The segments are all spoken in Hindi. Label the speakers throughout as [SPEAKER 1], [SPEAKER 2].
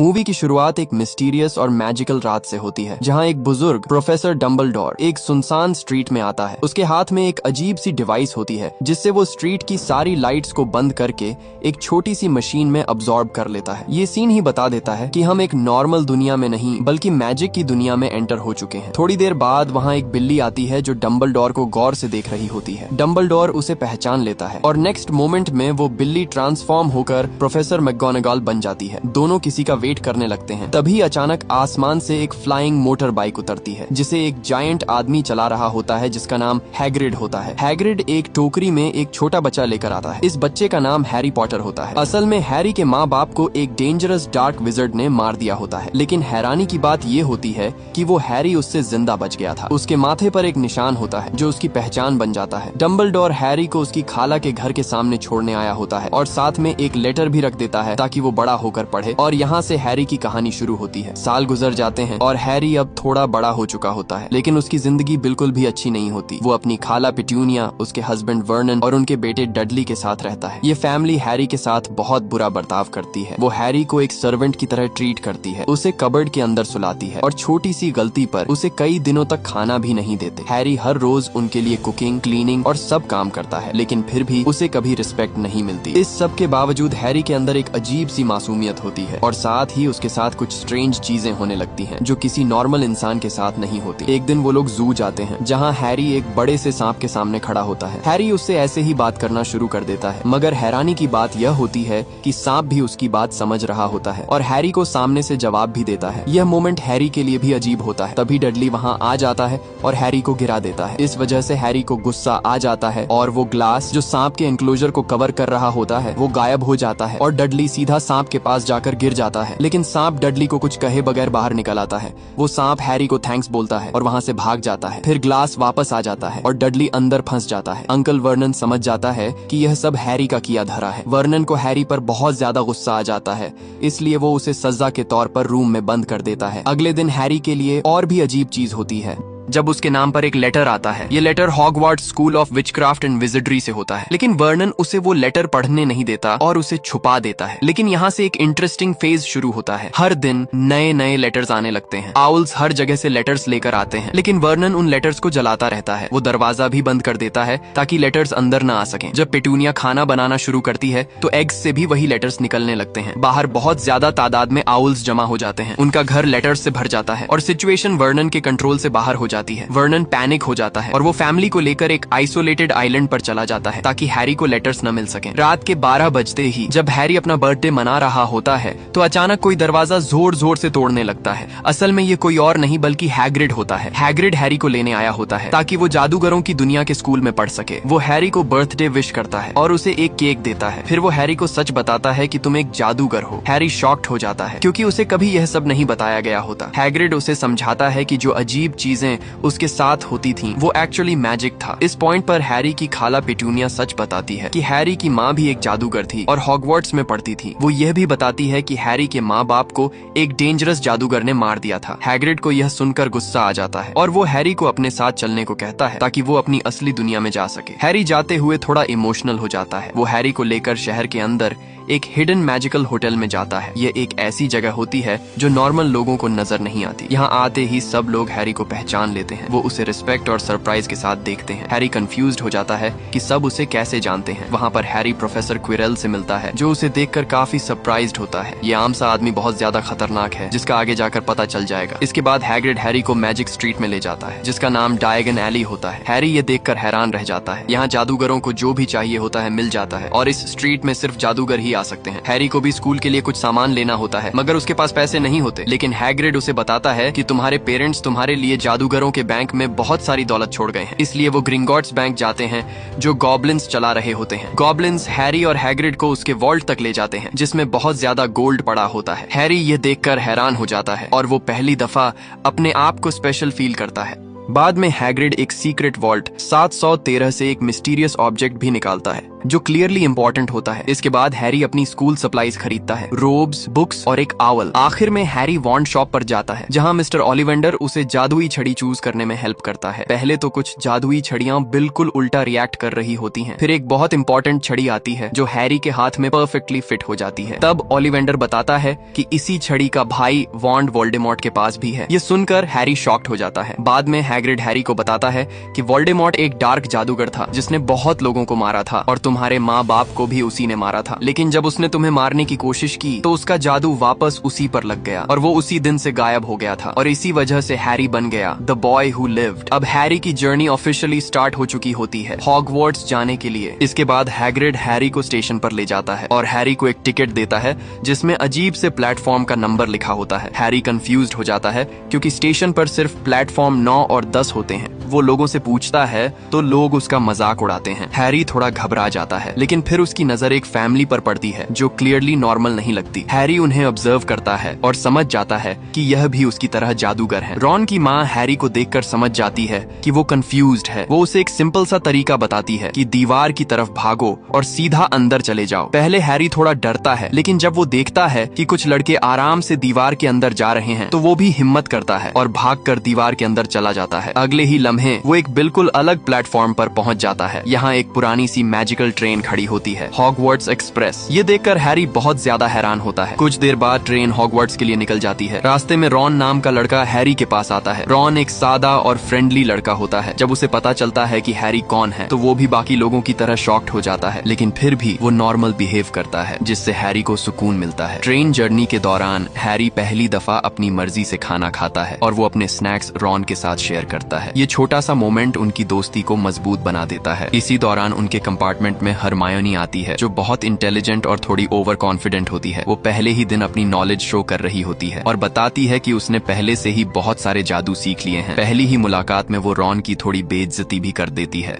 [SPEAKER 1] मूवी की शुरुआत एक मिस्टीरियस और मैजिकल रात से होती है, जहां एक बुजुर्ग प्रोफेसर डम्बलडोर एक सुनसान स्ट्रीट में आता है। उसके हाथ में एक अजीब सी डिवाइस होती है, जिससे वो स्ट्रीट की सारी लाइट्स को बंद करके एक छोटी सी मशीन में अब्सॉर्ब कर लेता है। ये सीन ही बता देता है कि हम एक नॉर्मल दुनिया में नहीं बल्कि मैजिक की दुनिया में एंटर हो चुके हैं। थोड़ी देर बाद वहाँ एक बिल्ली आती है जो डम्बलडोर को गौर से देख रही होती है। डम्बलडोर उसे पहचान लेता है और नेक्स्ट मोमेंट में वो बिल्ली ट्रांसफॉर्म होकर प्रोफेसर मैकगोनागल बन जाती है। दोनों किसी का वेट करने लगते हैं। तभी अचानक आसमान से एक फ्लाइंग मोटर बाइक उतरती है, जिसे एक जायंट आदमी चला रहा होता है, जिसका नाम हैग्रिड होता है। हैग्रिड एक टोकरी में एक छोटा बच्चा लेकर आता है। इस बच्चे का नाम हैरी पॉटर होता है। असल में हैरी के माँ बाप को एक डेंजरस डार्क विजर्ड ने मार दिया होता है, लेकिन हैरानी की बात ये होती है कि वो हैरी उससे जिंदा बच गया था। उसके माथे पर एक निशान होता है जो उसकी पहचान बन जाता है। डम्बलडोर हैरी को उसकी खाला के घर के सामने छोड़ने आया होता है और साथ में एक लेटर भी रख देता है ताकि वो बड़ा होकर पढ़े। और यहाँ से हैरी की कहानी शुरू होती है। साल गुजर जाते हैं और हैरी अब थोड़ा बड़ा हो चुका होता है, लेकिन उसकी जिंदगी बिल्कुल भी अच्छी नहीं होती। वो अपनी खाला पिट्यूनिया, उसके हस्बैंड वर्नन और उनके बेटे डडली के साथ रहता है। ये फैमिली हैरी के साथ बहुत बुरा बर्ताव करती है। वो हैरी को एक सर्वेंट की तरह ट्रीट करती है, उसे कबर्ड के अंदर सुलाती है और छोटी सी गलती पर उसे कई दिनों तक खाना भी नहीं देते। हैरी हर रोज उनके लिए कुकिंग, क्लीनिंग और सब काम करता है, लेकिन फिर भी उसे कभी रिस्पेक्ट नहीं मिलती। इस सब के बावजूद हैरी के अंदर एक अजीब सी मासूमियत होती है और साथ ही उसके साथ कुछ स्ट्रेंज चीजें होने लगती हैं जो किसी नॉर्मल इंसान के साथ नहीं होती। एक दिन वो लोग जू जाते हैं, जहां हैरी एक बड़े से सांप के सामने खड़ा होता है। हैरी उससे ऐसे ही बात करना शुरू कर देता है, मगर हैरानी की बात यह होती है कि सांप भी उसकी बात समझ रहा होता है और हैरी को सामने से जवाब भी देता है। यह मोमेंट हैरी के लिए भी अजीब होता है। तभी डडली वहाँ आ जाता है और हैरी को गिरा देता है। इस वजह से हैरी को गुस्सा आ जाता है और वो ग्लास जो सांप के एंक्लोजर को कवर कर रहा होता है वो गायब हो जाता है और डडली सीधा सांप के पास जाकर गिर जाता है। लेकिन सांप डडली को कुछ कहे बगैर बाहर निकल आता है। वो सांप हैरी को थैंक्स बोलता है और वहाँ से भाग जाता है। फिर ग्लास वापस आ जाता है और डडली अंदर फंस जाता है। अंकल वर्नन समझ जाता है कि यह सब हैरी का किया धरा है। वर्नन को हैरी पर बहुत ज्यादा गुस्सा आ जाता है, इसलिए वो उसे सजा के तौर पर रूम में बंद कर देता है। अगले दिन हैरी के लिए और भी अजीब चीज होती है जब उसके नाम पर एक लेटर आता है। ये letter Hogwarts school of witchcraft and wizardry से होता है, लेकिन वर्नन उसे वो लेटर पढ़ने नहीं देता और उसे छुपा देता है। लेकिन यहाँ से एक इंटरेस्टिंग फेज शुरू होता है। हर दिन नए नए लेटर्स आने लगते हैं। आउल्स हर जगह से लेटर्स लेकर आते हैं, लेकिन वर्नन उन लेटर्स को जलाता रहता है। वो दरवाजा भी बंद कर देता है ताकि लेटर्स अंदर न आ सकें। जब पेटूनिया खाना बनाना शुरू करती है तो एग्स से भी वही लेटर्स निकलने लगते हैं। बाहर बहुत ज्यादा तादाद में आउल्स जमा हो जाते हैं। उनका घर लेटर्स से भर जाता है और सिचुएशन वर्नन के कंट्रोल से बाहर हो जाती है। वर्नन पैनिक हो जाता है और वो फैमिली को लेकर एक आइसोलेटेड आइलैंड पर चला जाता है ताकि हैरी को लेटर्स न मिल सकें। रात के 12 बजते ही जब हैरी अपना बर्थडे मना रहा होता है तो अचानक कोई दरवाजा जोर जोर से तोड़ने लगता है। असल में ये कोई और नहीं बल्कि हैग्रिड होता है। हैग्रिड हैरी को लेने आया होता है ताकि वो जादूगरों की दुनिया के स्कूल में पढ़ सके। वो हैरी को बर्थडे विश करता है और उसे एक केक देता है। फिर वो हैरी को सच बताता है कि तुम एक जादूगर हो। हैरी शॉक्ड हो जाता है क्योंकि उसे कभी यह सब नहीं बताया गया होता। हैग्रिड उसे समझाता है कि जो अजीब चीजें उसके साथ होती थी वो एक्चुअली मैजिक था। इस पॉइंट पर हैरी की खाला पेटूनिया सच बताती है कि हैरी की माँ भी एक जादूगर थी और हॉगवर्ट्स में पढ़ती थी। वो यह भी बताती है कि हैरी के माँ बाप को एक डेंजरस जादूगर ने मार दिया था। हैग्रिड को यह सुनकर गुस्सा आ जाता है और वो हैरी को अपने साथ चलने को कहता है ताकि वो अपनी असली दुनिया में जा सके। हैरी जाते हुए थोड़ा इमोशनल हो जाता है। वो हैरी को लेकर शहर के अंदर एक हिडन मैजिकल होटल में जाता है। ये एक ऐसी जगह होती है जो नॉर्मल लोगों को नजर नहीं आती। यहाँ आते ही सब लोग हैरी को पहचान लेते हैं। वो उसे रिस्पेक्ट और सरप्राइज के साथ देखते हैं। हैरी कंफ्यूज्ड हो जाता है कि सब उसे कैसे जानते हैं। वहाँ पर हैरी प्रोफेसर क्विरेल से मिलता है जो उसे देखकर काफी सरप्राइज्ड होता है। ये आम सा आदमी बहुत ज्यादा खतरनाक है जिसका आगे जाकर पता चल जाएगा। इसके बाद हैग्रिड हैरी को मैजिक स्ट्रीट में ले जाता है जिसका नाम डायगन एली होता है। हैरी ये देखकर हैरान रह जाता है। यहाँ जादूगरों को जो भी चाहिए होता है मिल जाता है और इस स्ट्रीट में सिर्फ जादूगर ही आ सकते हैं। हैरी को भी स्कूल के लिए कुछ सामान लेना होता है, मगर उसके पास पैसे नहीं होते। लेकिन हैग्रिड उसे बताता है कि तुम्हारे पेरेंट्स तुम्हारे लिए जादूगरों के बैंक में बहुत सारी दौलत छोड़ गए हैं। इसलिए वो ग्रिंगॉट्स बैंक जाते हैं जो गॉब्लिन्स चला रहे होते हैं। गॉब्लिन्स हैरी और हैग्रिड को उसके वॉल्ट तक ले जाते हैं जिसमें बहुत ज्यादा गोल्ड पड़ा होता है। हैरी ये देखकर हैरान हो जाता है और वो पहली दफा अपने आप को स्पेशल फील करता है। बाद में हैग्रिड एक सीक्रेट वॉल्ट 713 से एक मिस्टीरियस ऑब्जेक्ट भी निकालता है जो क्लियरली इंपॉर्टेंट होता है। इसके बाद हैरी अपनी स्कूल सप्लाईज खरीदता है, रोब्स, बुक्स और एक आउल। आखिर में हैरी वॉन्ड शॉप पर जाता है जहाँ मिस्टर ओलिवेंडर उसे जादुई छड़ी चूज करने में हेल्प करता है। पहले तो कुछ जादुई छड़ियां बिल्कुल उल्टा रिएक्ट कर रही होती हैं। फिर एक बहुत इंपॉर्टेंट छड़ी आती है जो हैरी के हाथ में परफेक्टली फिट हो जाती है। तब ओलिवेंडर बताता है कि इसी छड़ी का भाई वॉन्ड वोल्डेमॉर्ट के पास भी है। ये सुनकर हैरी शॉक्ड हो जाता है। बाद में हैग्रिड हैरी को बताता है कि वोल्डेमॉर्ट एक डार्क जादूगर था जिसने बहुत लोगों को मारा था और तुम्हारे माँ बाप को भी उसी ने मारा था। लेकिन जब उसने तुम्हें मारने की कोशिश की तो उसका जादू वापस उसी पर लग गया और वो उसी दिन से गायब हो गया था और इसी वजह से हैरी बन गया द बॉय हु लिव्ड। अब हैरी की जर्नी ऑफिशियली स्टार्ट हो चुकी होती है हॉगवर्ट्स जाने के लिए। इसके बाद हैग्रिड हैरी को स्टेशन पर ले जाता है और हैरी को एक टिकट देता है जिसमें अजीब से प्लेटफॉर्म का नंबर लिखा होता है। हैरी कंफ्यूज्ड हो जाता है क्योंकि स्टेशन पर सिर्फ प्लेटफॉर्म 9 और 10 होते हैं। वो लोगों से पूछता है तो लोग उसका मजाक उड़ाते हैं। हैरी थोड़ा घबरा जाता है लेकिन फिर उसकी नजर एक फैमिली पर पड़ती है जो क्लियरली नॉर्मल नहीं लगती। हैरी उन्हें ऑब्जर्व करता है और समझ जाता है कि यह भी उसकी तरह जादूगर है। रॉन की माँ हैरी को देखकर समझ जाती है कि वो कंफ्यूज्ड है। वो उसे एक सिंपल सा तरीका बताती है कि दीवार की तरफ भागो और सीधा अंदर चले जाओ। पहले हैरी थोड़ा डरता है लेकिन जब वो देखता है कि कुछ लड़के आराम से दीवार के अंदर जा रहे हैं तो वो भी हिम्मत करता है और भागकर दीवार के अंदर चला जाता है। अगले ही लम्हे वो एक बिल्कुल अलग प्लेटफॉर्म पर पहुंच जाता है। यहाँ एक पुरानी सी मैजिकल ट्रेन खड़ी होती है, हॉगवर्ट्स एक्सप्रेस। ये देखकर हैरी बहुत ज्यादा हैरान होता है। कुछ देर बाद ट्रेन हॉगवर्ट्स के लिए निकल जाती है। रास्ते में रॉन नाम का लड़का हैरी के पास आता है। रॉन एक सादा और फ्रेंडली लड़का होता है। जब उसे पता चलता है कि हैरी कौन है तो वो भी बाकी लोगों की तरह शॉक्ड हो जाता है लेकिन फिर भी वो नॉर्मल बिहेव करता है जिससे हैरी को सुकून मिलता है। ट्रेन जर्नी के दौरान हैरी पहली दफा अपनी मर्जी से खाना खाता है और वो अपने स्नैक्स रॉन के साथ शेयर करता है। ये छोटा सा मोमेंट उनकी दोस्ती को मजबूत बना देता है। इसी दौरान उनके कंपार्टमेंट में हरमायोनी आती है जो बहुत इंटेलिजेंट और थोड़ी ओवर कॉन्फिडेंट होती है। वो पहले ही दिन अपनी नॉलेज शो कर रही होती है और बताती है कि उसने पहले से ही बहुत सारे जादू सीख लिए हैं। पहली ही मुलाकात में वो रॉन की थोड़ी बेइज्जती भी कर देती है।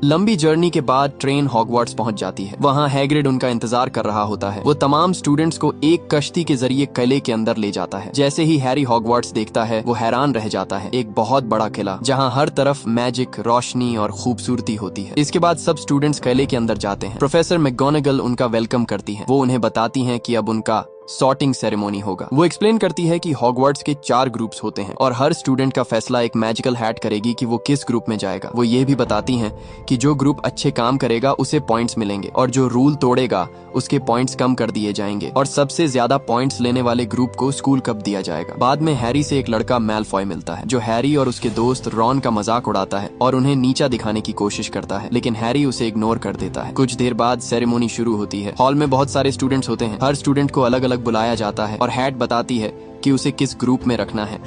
[SPEAKER 1] लंबी जर्नी के बाद ट्रेन हॉगवर्ट्स पहुंच जाती है। वहां हैग्रिड उनका इंतजार कर रहा होता है। वो तमाम स्टूडेंट्स को एक कश्ती के जरिए किले के अंदर ले जाता है। जैसे ही हैरी हॉगवर्ट्स देखता है वो हैरान रह जाता है। एक बहुत बड़ा किला जहां हर तरफ मैजिक, रोशनी और खूबसूरती होती है। इसके बाद सब स्टूडेंट्स किले के अंदर जाते हैं। प्रोफेसर मैगोनागल उनका वेलकम करती है। वो उन्हें बताती है कि अब उनका सॉर्टिंग सेरेमनी होगा। वो एक्सप्लेन करती है कि हॉगवर्ट्स के 4 ग्रुप्स होते हैं और हर स्टूडेंट का फैसला एक मैजिकल हैट करेगी कि वो किस ग्रुप में जाएगा। वो ये भी बताती हैं कि जो ग्रुप अच्छे काम करेगा उसे पॉइंट्स मिलेंगे और जो रूल तोड़ेगा उसके पॉइंट्स कम कर दिए जाएंगे और सबसे ज्यादा पॉइंट्स लेने वाले ग्रुप को स्कूल कप दिया जाएगा। बाद में हैरी से एक लड़का मैलफॉय मिलता है जो हैरी और उसके दोस्त रॉन का मजाक उड़ाता है और उन्हें नीचा दिखाने की कोशिश करता है लेकिन हैरी उसे इग्नोर कर देता है। कुछ देर बाद सेरेमनी शुरू होती है। हॉल में बहुत सारे स्टूडेंट्स होते हैं। हर स्टूडेंट को अलग अलग बुलाया जाता है और हैट बताती है कि उसे किस ग्रुप में रखना है।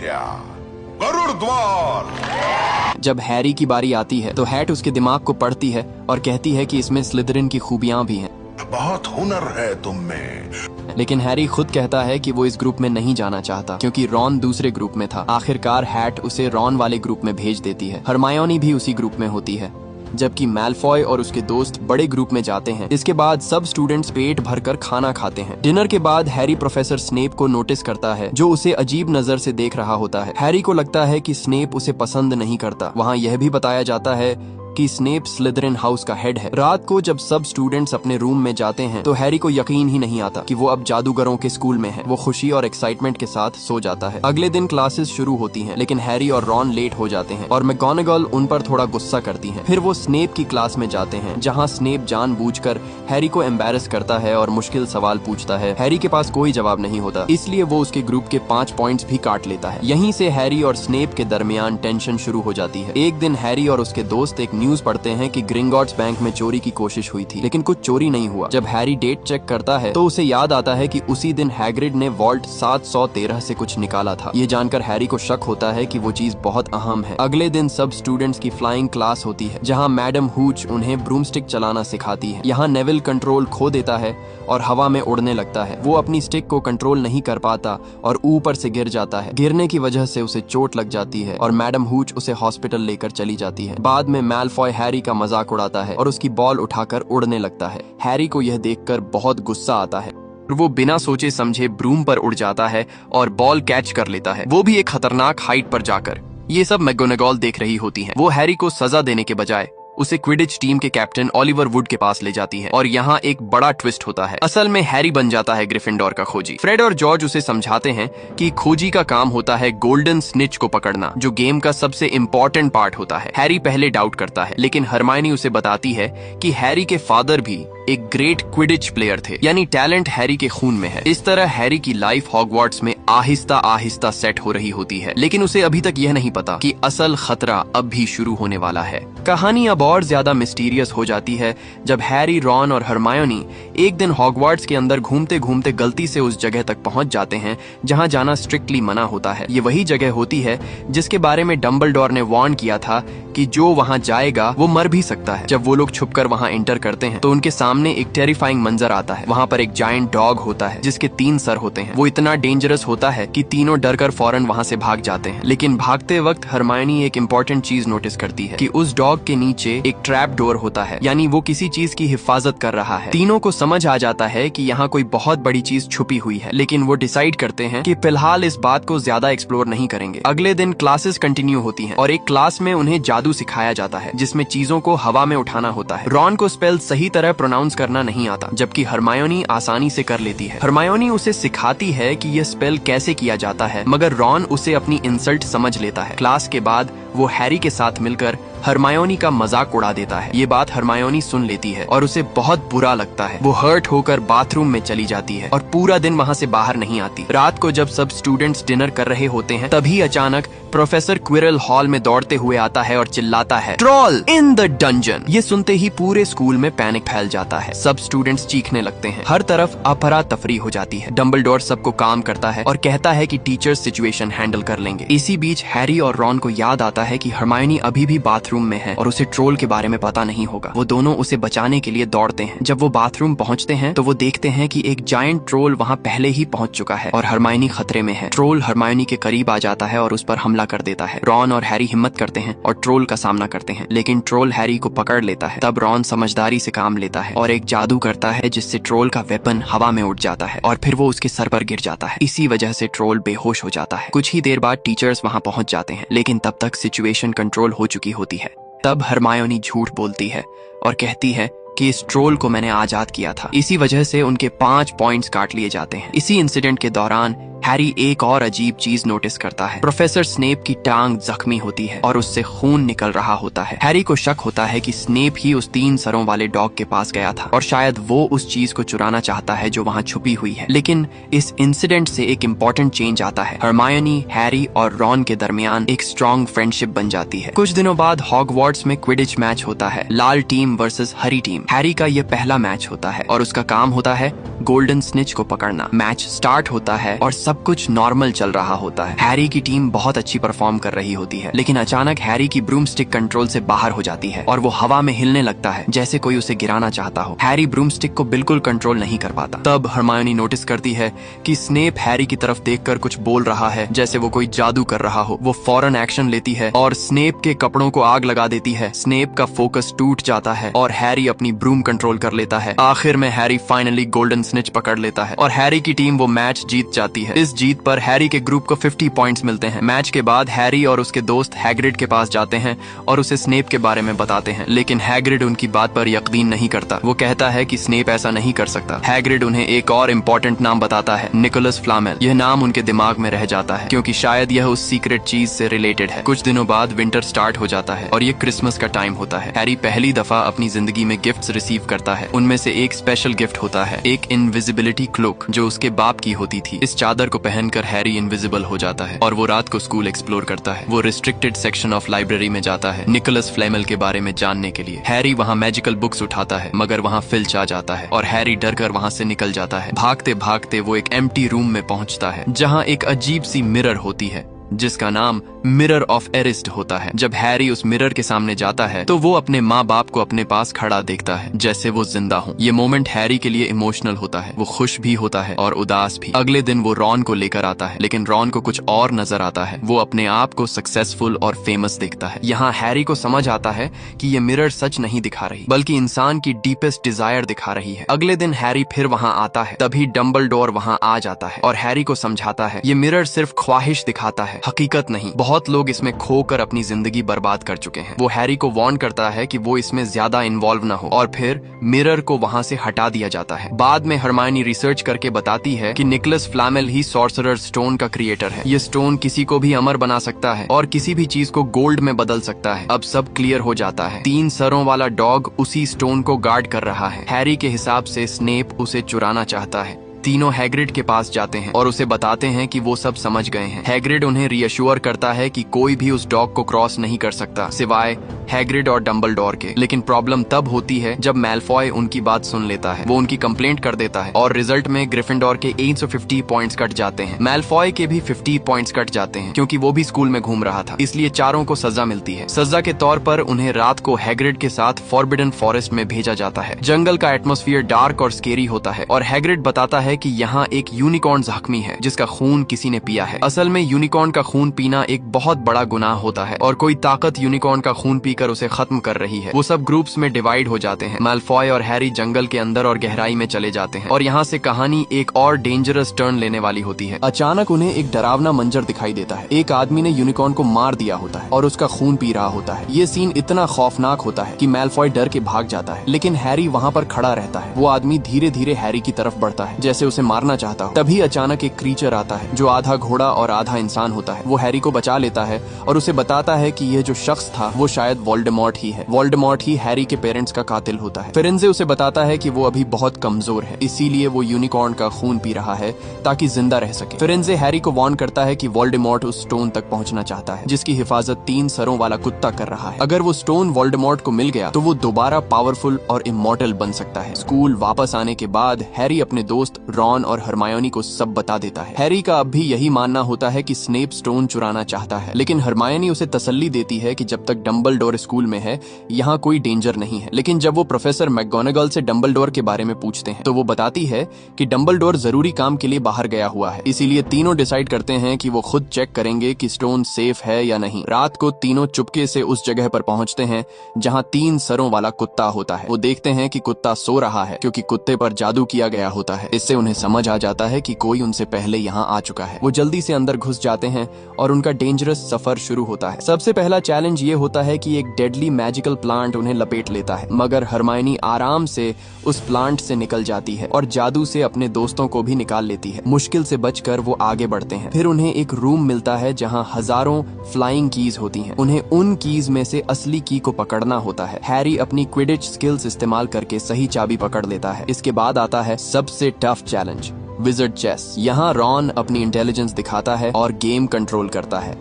[SPEAKER 2] गरुड़ द्वार।
[SPEAKER 1] जब हैरी की बारी आती है तो हैट उसके दिमाग को पढ़ती है और कहती है कि इसमें स्लिदरिन की खूबियां भी हैं।
[SPEAKER 2] बहुत हुनर है तुम में।
[SPEAKER 1] लेकिन हैरी खुद कहता है कि वो इस ग्रुप में नहीं जाना चाहता क्योंकि रॉन दूसरे ग्रुप में था। आखिरकार हैट उसे रॉन वाले ग्रुप में भेज देती है। हरमायोनी भी उसी ग्रुप में होती है जबकि मैलफॉय और उसके दोस्त बड़े ग्रुप में जाते हैं। इसके बाद सब स्टूडेंट्स पेट भरकर खाना खाते हैं। डिनर के बाद हैरी प्रोफेसर स्नेप को नोटिस करता है जो उसे अजीब नजर से देख रहा होता है। हैरी को लगता है कि स्नेप उसे पसंद नहीं करता। वहाँ यह भी बताया जाता है कि स्नेप स्लिदरिन हाउस का हेड है। रात को जब सब स्टूडेंट्स अपने रूम में जाते हैं तो हैरी को यकीन ही नहीं आता कि वो अब जादूगरों के स्कूल में है। वो खुशी और एक्साइटमेंट के साथ सो जाता है। अगले दिन क्लासेस शुरू होती हैं लेकिन हैरी और रॉन लेट हो जाते हैं और मैगोनागल उन पर थोड़ा गुस्सा करती है। फिर वो स्नेप की क्लास में जाते हैं जहाँ स्नेप जानबूझकर हैरी को एम्बैरस करता है और मुश्किल सवाल पूछता है। हैरी के पास कोई जवाब नहीं होता इसलिए वो उसके ग्रुप के 5 पॉइंट्स भी काट लेता है। यहीं से हैरी और स्नेप के दरमियान टेंशन शुरू हो जाती है। एक दिन हैरी और उसके दोस्त एक न्यूज पढ़ते हैं कि ग्रिंगॉट्स बैंक में चोरी की कोशिश हुई थी लेकिन कुछ चोरी नहीं हुआ। जब हैरी डेट चेक करता है तो उसे याद आता है कि उसी दिन हैग्रिड ने वॉल्ट 713 से कुछ निकाला था। ये जानकर हैरी को शक होता है कि वो चीज बहुत अहम है। अगले दिन सब स्टूडेंट्स की फ्लाइंग क्लास होती है जहां मैडम हूच उन्हें ब्रूमस्टिक चलाना सिखाती है। यहाँ नेविल कंट्रोल खो देता है और हवा में उड़ने लगता है। वो अपनी स्टिक को कंट्रोल नहीं कर पाता और ऊपर से गिर जाता है। गिरने की वजह से उसे चोट लग जाती है और मैडम हूच उसे हॉस्पिटल लेकर चली जाती है। बाद में मैलफॉय हैरी का मजाक उड़ाता है और उसकी बॉल उठाकर उड़ने लगता है। हैरी को यह देखकर बहुत गुस्सा आता है। वो बिना सोचे समझे ब्रूम पर उड़ जाता है और बॉल कैच कर लेता है, वो भी एक खतरनाक हाइट पर जाकर। ये सब मैगोनागल देख रही होती हैं। वो हैरी को सजा देने के बजाय उसे क्विडिच टीम के कैप्टन ओलिवर वुड के पास ले जाती है और यहाँ एक बड़ा ट्विस्ट होता है। असल में हैरी बन जाता है ग्रिफिंडोर का खोजी। फ्रेड और जॉर्ज उसे समझाते हैं कि खोजी का काम होता है गोल्डन स्निच को पकड़ना, जो गेम का सबसे इम्पोर्टेंट पार्ट होता है। हैरी पहले डाउट करता है, लेकिन हरमायनी उसे बताती है कि हैरी के फादर भी एक ग्रेट क्विडिच प्लेयर थे, यानी टैलेंट हैरी के खून में है। इस तरह हैरी की लाइफ हॉगवार्ट्स में आहिस्ता आहिस्ता सेट हो रही होती है, लेकिन उसे अभी तक यह नहीं पता कि असल खतरा अब भी शुरू होने वाला है। कहानी अब और ज्यादा मिस्टीरियस हो जाती है जब हैरी, रॉन और हरमायोनी एक दिन हॉगवार्ट्स के अंदर घूमते घूमते गलती से उस जगह तक पहुंच जाते हैं जहां जाना स्ट्रिक्टली मना होता है। ये वही जगह होती है जिसके बारे में डंबलडोर ने वार्न किया था कि जो वहां जाएगा वो मर भी सकता है। जब वो लोग छुपकर वहां एंटर करते हैं तो उनके सामने एक टेरिफाइंग मंजर आता है। वहां पर एक जायंट डॉग होता है जिसके 3 सर होते हैं। वो इतना डेंजरस होता है कि तीनों डरकर फौरन वहां से भाग जाते हैं। लेकिन भागते वक्त हरमायनी एक इम्पोर्टेंट चीज नोटिस करती है कि उस डॉग के नीचे एक ट्रैप डोर होता है, यानी वो किसी चीज की हिफाजत कर रहा है। तीनों को समझ आ जाता है कि यहाँ कोई बहुत बड़ी चीज छुपी हुई है, लेकिन वो डिसाइड करते हैं कि फिलहाल इस बात को ज्यादा एक्सप्लोर नहीं करेंगे। अगले दिन क्लासेस कंटिन्यू होती हैं और एक क्लास में उन्हें जादू सिखाया जाता है जिसमें चीजों को हवा में उठाना होता है। रॉन को स्पेल सही तरह प्रोनाउंस करना नहीं आता, जबकि हरमायोनी आसानी से कर लेती है। हरमायोनी उसे सिखाती है कि यह स्पेल कैसे किया जाता है, मगर रॉन उसे अपनी इंसल्ट समझ लेता है। क्लास के बाद वो हैरी के साथ मिलकर हरमायोनी का मजाक उड़ा देता है। ये बात हरमायोनी सुन लेती है और उसे बहुत बुरा लगता है। वो हर्ट होकर बाथरूम में चली जाती है और पूरा दिन वहाँ से बाहर नहीं आती। रात को जब सब स्टूडेंट्स डिनर कर रहे होते हैं तभी अचानक प्रोफेसर क्विरल हॉल में दौड़ते हुए आता है और चिल्लाता है, ट्रॉल इन द डंजन। ये सुनते ही पूरे स्कूल में पैनिक फैल जाता है। सब स्टूडेंट्स चीखने लगते हैं। हर तरफ अफरा तफरी हो जाती है। डंबलडोर सबको काम करता है और कहता है कि टीचर्स सिचुएशन हैंडल कर लेंगे। इसी बीच हैरी और रॉन को याद आता है कि हरमायोनी अभी भी बाथरूम में है और उसे ट्रोल के बारे में पता नहीं होगा। वो दोनों उसे बचाने के लिए दौड़ते हैं। जब वो बाथरूम पहुंचते हैं तो वो देखते हैं कि एक जायंट ट्रोल वहां पहले ही पहुंच चुका है और हरमायोनी खतरे में है। ट्रोल हरमायोनी के करीब आ जाता है और उस पर हमला कर देता है। रॉन और हैरी हिम्मत करते हैं और ट्रोल का सामना करते हैं, लेकिन ट्रोल हैरी को पकड़ लेता है। तब रॉन समझदारी से काम लेता है और एक जादू करता है जिससे ट्रोल का वेपन हवा में उड़ जाता है और फिर वो उसके सर पर गिर जाता है। इसी वजह से ट्रोल बेहोश हो जाता है। कुछ ही देर बाद टीचर्स वहां पहुंच जाते हैं, लेकिन तब तक सिचुएशन कंट्रोल हो चुकी होती है। तब हरमायोनी झूठ बोलती है और कहती है कि इस ट्रोल को मैंने आजाद किया था। इसी वजह से उनके 5 पॉइंट्स काट लिए जाते हैं। इसी इंसिडेंट के दौरान हैरी एक और अजीब चीज नोटिस करता है। प्रोफेसर स्नेप की टांग जख्मी होती है और उससे खून निकल रहा होता है। हैरी को शक होता है कि स्नेप ही उस 3 सरों वाले डॉग के पास गया था और शायद वो उस चीज को चुराना चाहता है जो वहाँ छुपी हुई है। लेकिन इस इंसिडेंट से एक इम्पोर्टेंट चेंज आता है। हरमायोनी, हैरी और रॉन के दरमियान एक स्ट्रॉन्ग फ्रेंडशिप बन जाती है। कुछ दिनों बाद हॉगवार्ट्स में क्विडिच मैच होता है, लाल टीम वर्सेस हरी टीम। हैरी का ये पहला मैच होता है और उसका काम होता है गोल्डन स्निच को पकड़ना। मैच स्टार्ट होता है और सब कुछ नॉर्मल चल रहा होता है। हैरी की टीम बहुत अच्छी परफॉर्म कर रही होती है, लेकिन अचानक हैरी की ब्रूमस्टिक कंट्रोल से बाहर हो जाती है और वो हवा में हिलने लगता है जैसे कोई उसे गिराना चाहता हो। हैरी ब्रूमस्टिक को बिल्कुल कंट्रोल नहीं कर पाता। तब हरमायोनी नोटिस करती है कि स्नेप हैरी की तरफ देखकर कुछ बोल रहा है जैसे वो कोई जादू कर रहा हो। वो फौरन एक्शन लेती है और स्नेप के कपड़ों को आग लगा देती है। स्नेप का फोकस टूट जाता है और हैरी अपनी ब्रूम कंट्रोल कर लेता है। आखिर में हैरी फाइनली गोल्डन स्निच पकड़ लेता है और हैरी की टीम वो मैच जीत जाती है। इस जीत पर हैरी के ग्रुप को 50 पॉइंट्स मिलते हैं। मैच के बाद हैरी और उसके दोस्त हैग्रिड के पास जाते हैं और उसे स्नेप के बारे में बताते हैं, लेकिन हैग्रिड उनकी बात पर यकीन नहीं करता। वो कहता है कि स्नेप ऐसा नहीं कर सकता। हैग्रिड उन्हें एक और इम्पोर्टेंट नाम बताता है, निकोलस फ्लामेल। यह नाम उनके दिमाग में रह जाता है क्योंकि शायद यह उस सीक्रेट चीज से रिलेटेड है। कुछ दिनों बाद विंटर स्टार्ट हो जाता है और ये क्रिसमस का टाइम होता है। हैरी पहली दफा अपनी जिंदगी में गिफ्ट्स रिसीव करता है। उनमें से एक स्पेशल गिफ्ट होता है, एक इनविजिबिलिटी क्लोक जो उसके बाप की होती थी। इस चादर को पहनकर हैरी इनविजिबल हो जाता है और वो रात को स्कूल एक्सप्लोर करता है। वो रिस्ट्रिक्टेड सेक्शन ऑफ लाइब्रेरी में जाता है निकोलस फ्लेमेल के बारे में जानने के लिए। हैरी वहाँ मैजिकल बुक्स उठाता है, मगर वहाँ फिल्च आ जाता है और हैरी डरकर वहाँ से निकल जाता है। भागते भागते वो एक एम्प्टी रूम में पहुँचता है जहाँ एक अजीब सी मिरर होती है जिसका नाम मिरर ऑफ एरिस्ट होता है। जब हैरी उस मिरर के सामने जाता है तो वो अपने माँ बाप को अपने पास खड़ा देखता है जैसे वो जिंदा हो। ये मोमेंट हैरी के लिए इमोशनल होता है। वो खुश भी होता है और उदास भी। अगले दिन वो रॉन को लेकर आता है, लेकिन रॉन को कुछ और नजर आता है। वो अपने आप को सक्सेसफुल और फेमस देखता है। यहाँ हैरी को समझ आता है कि ये मिरर सच नहीं दिखा रही बल्कि इंसान की डीपेस्ट डिजायर दिखा रही है। अगले दिन हैरी फिर वहाँ आता है, तभी डंबलडोर वहाँ आ जाता है और हैरी को समझाता है ये मिरर सिर्फ ख्वाहिश दिखाता है, हकीकत नहीं। बहुत बहुत लोग इसमें खोकर अपनी जिंदगी बर्बाद कर चुके हैं। वो हैरी को वार्न करता है कि वो इसमें ज्यादा इन्वॉल्व न हो और फिर मिरर को वहां से हटा दिया जाता है। बाद में हरमायनी रिसर्च करके बताती है कि निकोलस फ्लैमेल ही सॉर्सरर स्टोन का क्रिएटर है। ये स्टोन किसी को भी अमर बना सकता है और किसी भी चीज को गोल्ड में बदल सकता है। अब सब क्लियर हो जाता है। 3 सरों वाला डॉग उसी स्टोन को गार्ड कर रहा है। हैरी के हिसाब से स्नेप उसे चुराना चाहता है। तीनों हैग्रिड के पास जाते हैं और उसे बताते हैं कि वो सब समझ गए हैं। हैग्रिड उन्हें रियश्योर करता है कि कोई भी उस डॉग को क्रॉस नहीं कर सकता सिवाय हैग्रिड और डंबलडोर के। लेकिन प्रॉब्लम तब होती है जब मैलफॉय उनकी बात सुन लेता है। वो उनकी कंप्लेंट कर देता है और रिजल्ट में ग्रिफिंडोर के 850 पॉइंट्स कट जाते हैं। मैलफॉय के भी 50 पॉइंट्स कट जाते हैं क्योंकि वो भी स्कूल में घूम रहा था। इसलिए चारों को सजा मिलती है। सजा के तौर पर उन्हें रात को हैग्रिड के साथ फॉरबिडन फॉरेस्ट में भेजा जाता है। जंगल का एटमॉस्फेयर डार्क और स्केरी होता है और हैग्रिड बताता है कि यहाँ एक यूनिकॉर्न जख्मी है जिसका खून किसी ने पिया है। असल में यूनिकॉर्न का खून पीना एक बहुत बड़ा गुनाह होता है और कोई ताकत यूनिकॉर्न का खून पीकर उसे खत्म कर रही है। वो सब ग्रुप्स में डिवाइड हो जाते हैं। मैलफॉय और हैरी जंगल के अंदर और गहराई में चले जाते हैं और यहाँ से कहानी एक और डेंजरस टर्न लेने वाली होती है। अचानक उन्हें एक डरावना मंजर दिखाई देता है। एक आदमी ने यूनिकॉर्न को मार दिया होता है और उसका खून पी रहा होता है। ये सीन इतना खौफनाक होता है कि मैलफॉय डर के भाग जाता है, लेकिन हैरी वहाँ पर खड़ा रहता है। वो आदमी धीरे धीरे हैरी की तरफ बढ़ता है जैसे उसे मारना चाहता हो। तभी अचानक एक क्रीचर आता है जो आधा घोड़ा और आधा इंसान होता है। वो हैरी को बचा लेता है और उसे बताता है कि यह जो शख्स था वो शायद वोल्डेमॉर्ट ही है। वोल्डेमॉर्ट ही हैरी के पेरेंट्स का कातिल होता है। फिरेंजे उसे बताता है कि वो अभी बहुत कमजोर है, इसीलिए वो यूनिकॉर्न का खून पी रहा है ताकि जिंदा रह सके। फिरेंजे हैरी को वार्न करता है कि वोल्डेमॉर्ट उस स्टोन तक पहुंचना चाहता है जिसकी हिफाजत 3 सरों वाला कुत्ता कर रहा है। अगर वो स्टोन वोल्डेमॉर्ट को मिल गया तो वो दोबारा पावरफुल और इमॉर्टल बन सकता है। स्कूल वापस आने के बाद हैरी अपने दोस्त रॉन और हरमायोनी को सब बता देता है। हैरी का अब भी यही मानना होता है कि स्नेप स्टोन चुराना चाहता है, लेकिन हरमायोनी उसे तसल्ली देती है कि जब तक डंबलडोर स्कूल में है यहाँ कोई डेंजर नहीं है। लेकिन जब वो प्रोफेसर मैकगोनागल से डंबलडोर के बारे में पूछते हैं तो वो बताती है कि डंबलडोर जरूरी काम के लिए बाहर गया हुआ है। इसीलिए तीनों डिसाइड करते हैं कि वो खुद चेक करेंगे कि स्टोन सेफ है या नहीं। रात को तीनों चुपके से उस जगह पर पहुंचते हैं जहाँ 3 सरों वाला कुत्ता होता है। वो देखते हैं कि कुत्ता सो रहा है क्योंकि कुत्ते पर जादू किया गया होता है। इससे उन्हें समझ आ जाता है कि कोई उनसे पहले यहाँ आ चुका है। वो जल्दी से अंदर घुस जाते हैं और उनका डेंजरस सफर शुरू होता है। सबसे पहला चैलेंज ये होता है कि एक डेडली मैजिकल प्लांट उन्हें लपेट लेता है, मगर हरमायनी आराम से उस प्लांट से निकल जाती है और जादू से अपने दोस्तों को भी निकाल लेती है। मुश्किल से बचकर वो आगे बढ़ते हैं। फिर उन्हें एक रूम मिलता है जहाँ हजारों फ्लाइंग कीज होती हैं। उन्हें उन कीज में से असली की को पकड़ना होता है। हैरी अपनी क्विडिच स्किल्स इस्तेमाल करके सही चाबी पकड़ लेता है। इसके बाद आता है सबसे टफ चैलेंज, विज़र्ड चेस। यहाँ रॉन अपनी इंटेलिजेंस दिखाता है और गेम कंट्रोल करता है,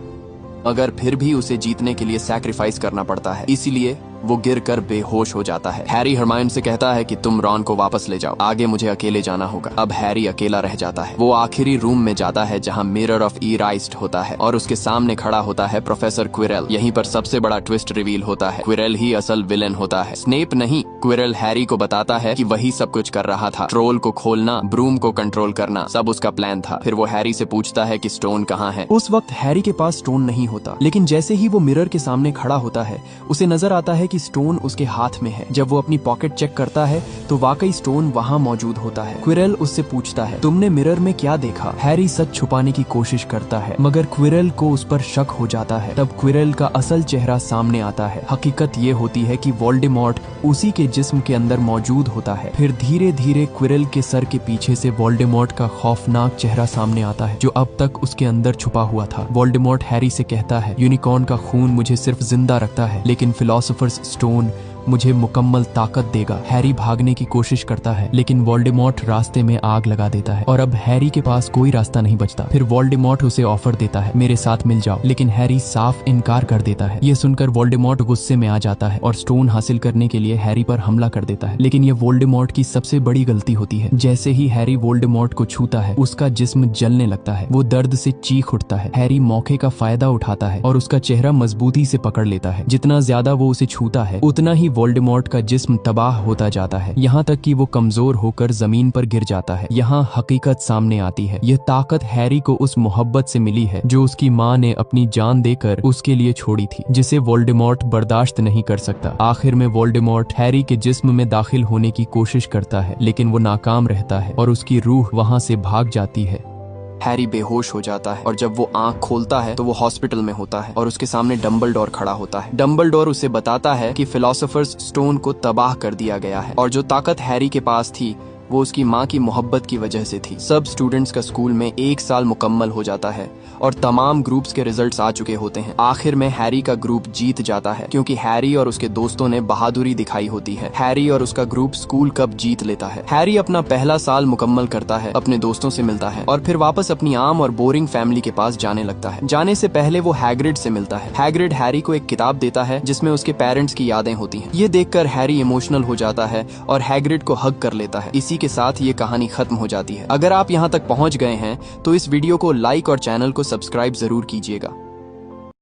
[SPEAKER 1] मगर फिर भी उसे जीतने के लिए सैक्रिफाइस करना पड़ता है। इसीलिए वो गिरकर बेहोश हो जाता है। हैरी हरमायन से कहता है कि तुम रॉन को वापस ले जाओ, आगे मुझे अकेले जाना होगा। अब हैरी अकेला रह जाता है। वो आखिरी रूम में जाता है जहाँ मिरर ऑफ ईराइस्ट होता है और उसके सामने खड़ा होता है प्रोफेसर क्विरेल। यहीं पर सबसे बड़ा ट्विस्ट रिवील होता है। क्विरेल ही असल विलेन होता है, स्नेप नहीं। क्विरेल हैरी को बताता है कि वही सब कुछ कर रहा था। ट्रोल को खोलना, ब्रूम को कंट्रोल करना, सब उसका प्लान था। फिर वो हैरी से पूछता है कि स्टोन कहाँ है। उस वक्त हैरी के पास स्टोन नहीं होता, लेकिन जैसे ही वो मिरर के सामने खड़ा होता है उसे नजर आता है कि स्टोन उसके हाथ में है। जब वो अपनी पॉकेट चेक करता है तो वाकई स्टोन वहाँ मौजूद होता है। क्विरेल उससे पूछता है, तुमने मिरर में क्या देखा? हैरी सच छुपाने की कोशिश करता है, मगर क्विरेल को उस पर शक हो जाता है। तब क्विरेल का असल चेहरा सामने आता है। हकीकत ये होती है कि वोल्डेमॉर्ट उसी के जिस्म के अंदर मौजूद होता है। फिर धीरे धीरे क्विरेल के सर के पीछे से वोल्डेमॉर्ट का खौफनाक चेहरा सामने आता है जो अब तक उसके अंदर छुपा हुआ था। वोल्डेमॉर्ट हैरी से कहता है, यूनिकॉर्न का खून मुझे सिर्फ जिंदा रखता है, लेकिन फिलोसोफर्स स्टोन मुझे मुकम्मल ताकत देगा। हैरी भागने की कोशिश करता है, लेकिन वोल्डेमॉर्ट रास्ते में आग लगा देता है और अब हैरी के पास कोई रास्ता नहीं बचता। फिर वोल्डेमॉर्ट उसे ऑफर देता है, मेरे साथ मिल जाओ, लेकिन हैरी साफ इनकार कर देता है। ये सुनकर वोल्डेमॉर्ट गुस्से में आ जाता है और स्टोन हासिल करने के लिए हैरी पर हमला कर देता है। लेकिन ये वोल्डेमॉर्ट की सबसे बड़ी गलती होती है। जैसे ही हैरी वोल्डेमॉर्ट को छूता है उसका जिस्म जलने लगता है। वो दर्द से चीख उठता है। हैरी मौके का फायदा उठाता है और उसका चेहरा मजबूती से पकड़ लेता है। जितना ज्यादा वो उसे छूता है उतना ही वोल्डेमॉर्ट का जिस्म तबाह होता जाता है, यहाँ तक कि वो कमजोर होकर जमीन पर गिर जाता है। यहाँ हकीकत सामने आती है। यह ताकत हैरी को उस मोहब्बत से मिली है जो उसकी माँ ने अपनी जान देकर उसके लिए छोड़ी थी, जिसे वोल्डेमॉर्ट बर्दाश्त नहीं कर सकता। आखिर में वोल्डेमॉर्ट हैरी के जिस्म में दाखिल होने की कोशिश करता है, लेकिन वो नाकाम रहता है और उसकी रूह वहाँ से भाग जाती है। हैरी बेहोश हो जाता है और जब वो आंख खोलता है तो वो हॉस्पिटल में होता है और उसके सामने डंबलडोर खड़ा होता है। डंबलडोर उसे बताता है कि फिलोसोफर्स स्टोन को तबाह कर दिया गया है और जो ताकत हैरी के पास थी वो उसकी माँ की मोहब्बत की वजह से थी। सब स्टूडेंट्स का स्कूल में 1 साल मुकम्मल हो जाता है और तमाम ग्रुप्स के रिजल्ट्स आ चुके होते हैं। आखिर में हैरी का ग्रुप जीत जाता है क्योंकि हैरी और उसके दोस्तों ने बहादुरी दिखाई होती है। हैरी और उसका ग्रुप स्कूल कप जीत लेता है। हैरी अपना पहला साल मुकम्मल करता है, अपने दोस्तों से मिलता है और फिर वापस अपनी आम और बोरिंग फैमिली के पास जाने लगता है। जाने से पहले वो हैग्रिड से मिलता है। हैग्रिड हैरी को एक किताब देता है जिसमें उसके पेरेंट्स की यादें होती हैं। ये देखकर हैरी इमोशनल हो जाता है और हैग्रिड को हग कर लेता है। इसी के साथ ये कहानी खत्म हो जाती है। अगर आप यहाँ तक पहुँच गए हैं तो इस वीडियो को लाइक और चैनल को सब्सक्राइब जरूर कीजिएगा।